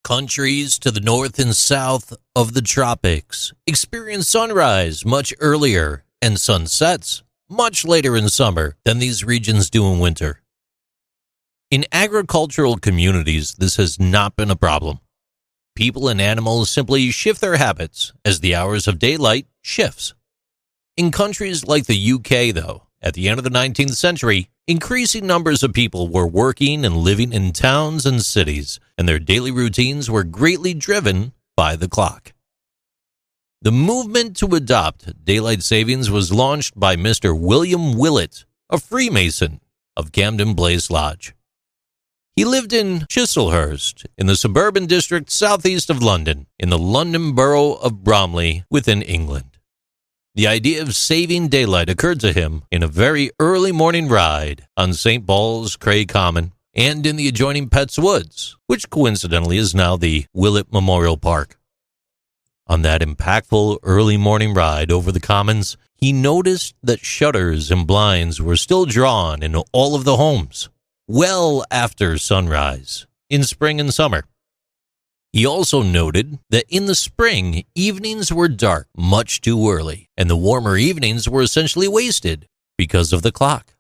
Countries to the north and south of the tropics experience sunrise much earlier and sunsets much later in summer than these regions do in winter. In agricultural communities, this has not been a problem. People and animals simply shift their habits as the hours of daylight shifts. In countries like the UK, though, at the end of the 19th century, increasing numbers of people were working and living in towns and cities, and their daily routines were greatly driven by the clock. The movement to adopt daylight savings was launched by Mr. William Willett, a Freemason of Camden Place Lodge. He lived in Chislehurst, in the suburban district southeast of London, in the London borough of Bromley, within England. The idea of saving daylight occurred to him in a very early morning ride on St. Paul's Cray Common and in the adjoining Petts Woods, which coincidentally is now the Willet Memorial Park. On that impactful early morning ride over the commons, he noticed that shutters and blinds were still drawn in all of the homes, well after sunrise, in spring and summer. He also noted that in the spring, evenings were dark much too early, and the warmer evenings were essentially wasted because of the clock.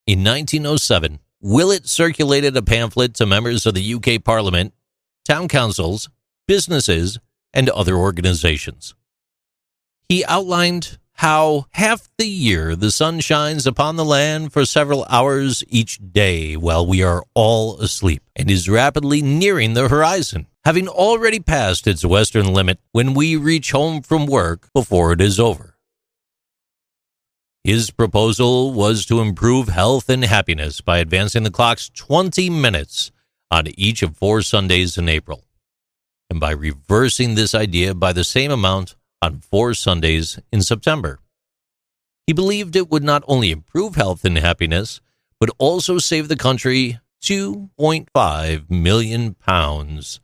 In 1907, Willet circulated a pamphlet to members of the UK Parliament, town councils, businesses, and other organizations. He outlined how half the year the sun shines upon the land for several hours each day while we are all asleep, and is rapidly nearing the horizon, having already passed its western limit when we reach home from work before it is over. His proposal was to improve health and happiness by advancing the clocks 20 minutes on each of 4 Sundays in April, and by reversing this idea by the same amount on 4 Sundays in September. He believed it would not only improve health and happiness, but also save the country £2.5 million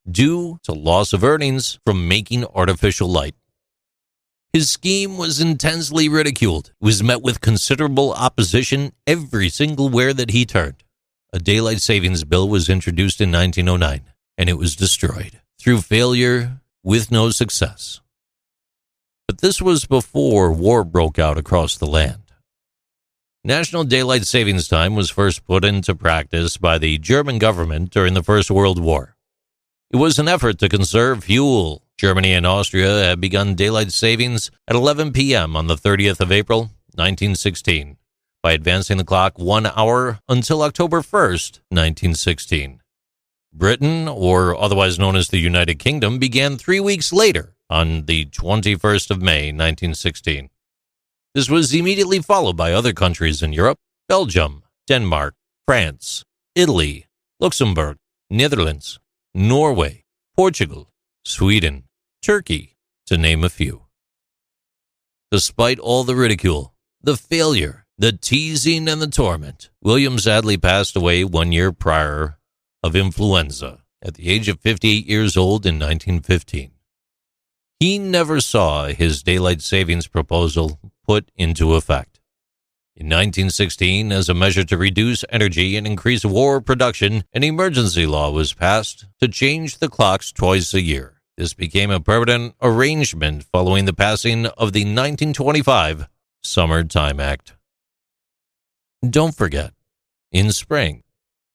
due to loss of earnings from making artificial light. His scheme was intensely ridiculed. It was met with considerable opposition every single where that he turned. A daylight savings bill was introduced in 1909, and it was destroyed through failure with no success. But this was before war broke out across the land. National Daylight Savings Time was first put into practice by the German government during the First World War. It was an effort to conserve fuel. Germany and Austria had begun daylight savings at 11 p.m. on the 30th of April, 1916, by advancing the clock 1 hour until October 1st, 1916. Britain, or otherwise known as the United Kingdom, began 3 weeks later, on the 21st of May, 1916. This was immediately followed by other countries in Europe: Belgium, Denmark, France, Italy, Luxembourg, Netherlands, Norway, Portugal, Sweden, Turkey, to name a few. Despite all the ridicule, the failure, the teasing, and the torment, William sadly passed away 1 year prior of influenza at the age of 58 years old in 1915. He never saw his daylight savings proposal put into effect. In 1916, as a measure to reduce energy and increase war production, an emergency law was passed to change the clocks twice a year. This became a permanent arrangement following the passing of the 1925 Summer Time Act. Don't forget, in spring,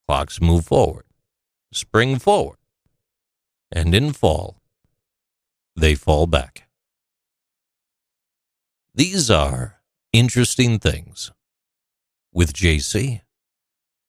clocks move forward, spring forward, and in fall, they fall back. These are interesting things with JC.